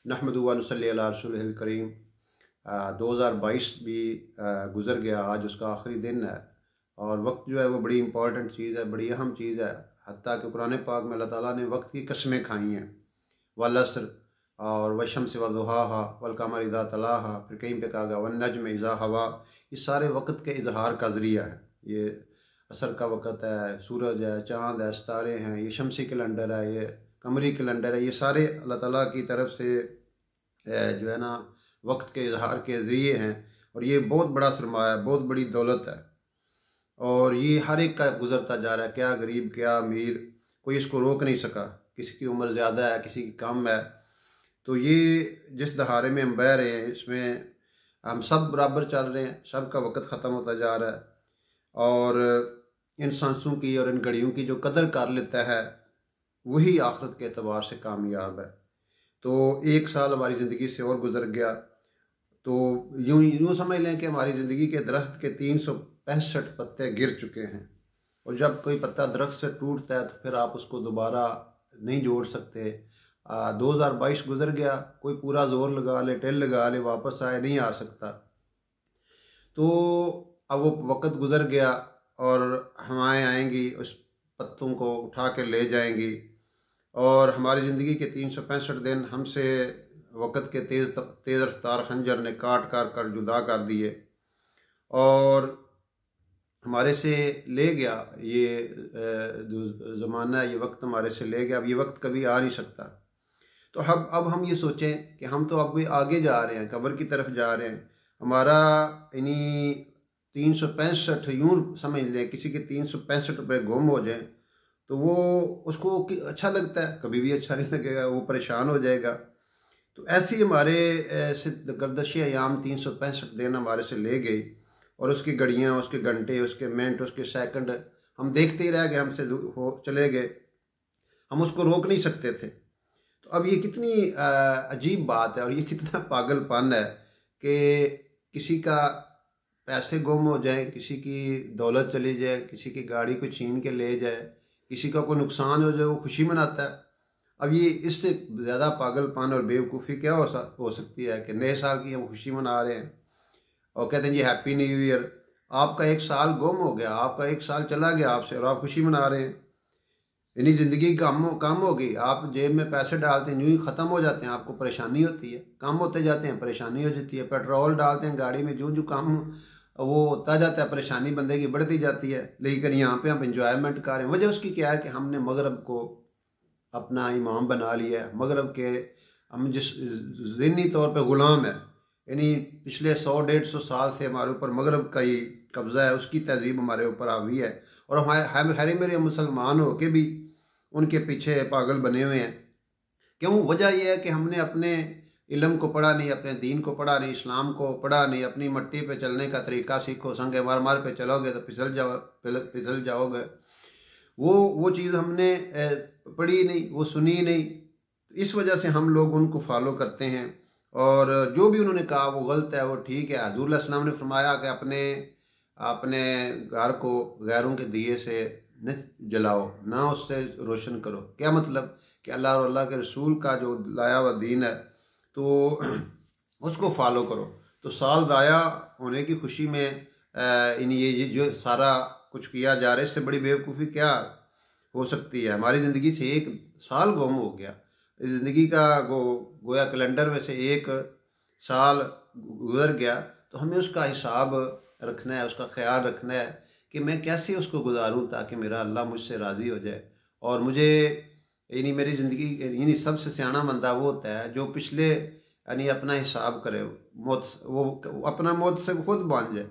नहमदु व नसल्ली अला रसूलिल करीम। 2022 भी गुज़र गया, आज उसका आखिरी दिन है। और वक्त जो है वो बड़ी इंपॉर्टेंट चीज़ है, बड़ी अहम चीज़ है। हत्ता कि कुरान पाक में अल्लाह ताला ने वक्त की कस्में खाई हैं, वल अस्र और वशम्स व दुहाहा वल कमर इज़ा तलाहा, फिर कहीं पे कहा गया वन नज्म इज़ा हवा। ये सारे वक्त के इजहार का ज़रिया है। ये असर का वक़्त है, सूरज है, चाँद है, सितारे हैं, ये शमसी कैलेंडर है, ये कमरी कैलेंडर है। ये सारे अल्लाह ताला की तरफ से जो है ना वक्त के इजहार के ज़रिए हैं। और ये बहुत बड़ा सरमाया है, बहुत बड़ी दौलत है। और ये हर एक का गुजरता जा रहा है, क्या गरीब क्या अमीर, कोई इसको रोक नहीं सका। किसी की उम्र ज़्यादा है, किसी की कम है। तो ये जिस दहारे में हम बह रहे हैं, इसमें हम सब बराबर चल रहे हैं, सब का वक़्त ख़त्म होता जा रहा है। और इन सांसों की और इन घड़ियों की जो कदर कर लेता है वही आखिरत के एतबार से कामयाब है। तो एक साल हमारी ज़िंदगी से और गुजर गया, तो यूँ समझ लें कि हमारी ज़िंदगी के दरख्त के 365 पत्ते गिर चुके हैं। और जब कोई पत्ता दरख्त से टूटता है तो फिर आप उसको दोबारा नहीं जोड़ सकते। 2022 गुजर गया, कोई पूरा जोर लगा ले, टेल लगा ले, वापस आए नहीं आ सकता। तो अब वो वक़्त गुजर गया और हवाएं आएंगी, उस पत्तों को उठा के ले जाएंगी। और हमारी ज़िंदगी के 365 दिन हमसे वक़्त के तेज़ रफ्तार खंजर ने काट कर जुदा कर दिए और हमारे से ले गया। ये जो ज़माना है, ये वक्त हमारे से ले गया। अब ये वक्त कभी आ नहीं सकता। तो अब हम ये सोचें कि हम तो अब भी आगे जा रहे हैं, कब्र की तरफ जा रहे हैं। हमारा इन्हीं 365 यूँ समझ लें, किसी के 365 रुपये गुम हो जाएं तो वो उसको अच्छा लगता है, कभी भी अच्छा नहीं लगेगा, वो परेशान हो जाएगा। तो ऐसे ही हमारे गर्दश अयाम 365 दिन हमारे से ले गई। और उसकी घड़ियाँ, उसके घंटे, उसके मिनट, उसके सेकंड हम देखते ही रह गए, हमसे हो चले गए, हम उसको रोक नहीं सकते थे। तो अब ये कितनी अजीब बात है और ये कितना पागलपन है कि किसी का पैसे गुम हो जाए, किसी की दौलत चली जाए, किसी की गाड़ी को छीन के ले जाए, किसी का कोई नुकसान हो जाए, वो खुशी मनाता है। अब ये इससे ज़्यादा पागलपन और बेवकूफ़ी क्या हो सकती है कि नए साल की हम खुशी मना रहे हैं और कहते हैं जी हैप्पी न्यू ईयर। आपका एक साल गुम हो गया, आपका एक साल चला गया आपसे और आप खुशी मना रहे हैं। यानी ज़िंदगी कम हो गई। आप जेब में पैसे डालते हैं, यूँ ही ख़त्म हो जाते हैं, आपको परेशानी होती है। कम होते जाते हैं, परेशानी हो जाती है। पेट्रोल डालते हैं गाड़ी में, जो कम वो होता जाता है, परेशानी बंदे की बढ़ती जाती है। लेकिन यहाँ पे हम इंजॉयमेंट कर रहे हैं। वजह उसकी क्या है कि हमने मगरब को अपना इमाम बना लिया है। मगरब के हम जिस ज़हनी तौर पे ग़ुलाम है, यानी पिछले 100-150 साल से हमारे ऊपर मगरब का ही कब्ज़ा है, उसकी तहजीब हमारे ऊपर हावी है। और हमारे मेरे मुसलमान हो के भी उनके पीछे पागल बने हुए हैं। क्यों? वजह यह है कि हमने अपने इल्म को पढ़ा नहीं, अपने दीन को पढ़ा नहीं, इस्लाम को पढ़ा नहीं। अपनी मट्टी पे चलने का तरीका सीखो, संगे मार मार पे चलोगे तो फिसल जाओगे। वो चीज़ हमने पढ़ी नहीं, वो सुनी नहीं। इस वजह से हम लोग उनको फॉलो करते हैं और जो भी उन्होंने कहा वो गलत है, वो ठीक है। हज़ूर सल्लल्लाहु अलैहि वसल्लम ने फरमाया कि अपने घर को गैरों के दिए से न जलाओ, ना उससे रोशन करो। क्या मतलब कि अल्लाह और अल्लाह के रसूल का जो लाया हुआ दीन है तो उसको फॉलो करो। तो साल दाया होने की खुशी में ये जो सारा कुछ किया जा रहा है, इससे बड़ी बेवकूफ़ी क्या हो सकती है। हमारी ज़िंदगी से एक साल गुम हो गया। इस ज़िंदगी का गोया कैलेंडर में से एक साल गुजर गया। तो हमें उसका हिसाब रखना है, उसका ख्याल रखना है कि मैं कैसे उसको गुजारूं ताकि मेरा अल्लाह मुझसे राज़ी हो जाए। और मुझे यानी मेरी ज़िंदगी यानी सबसे सियाना बंदा वो होता है जो पिछले यानी अपना हिसाब करे, वो अपना मौत से खुद बांध जाए।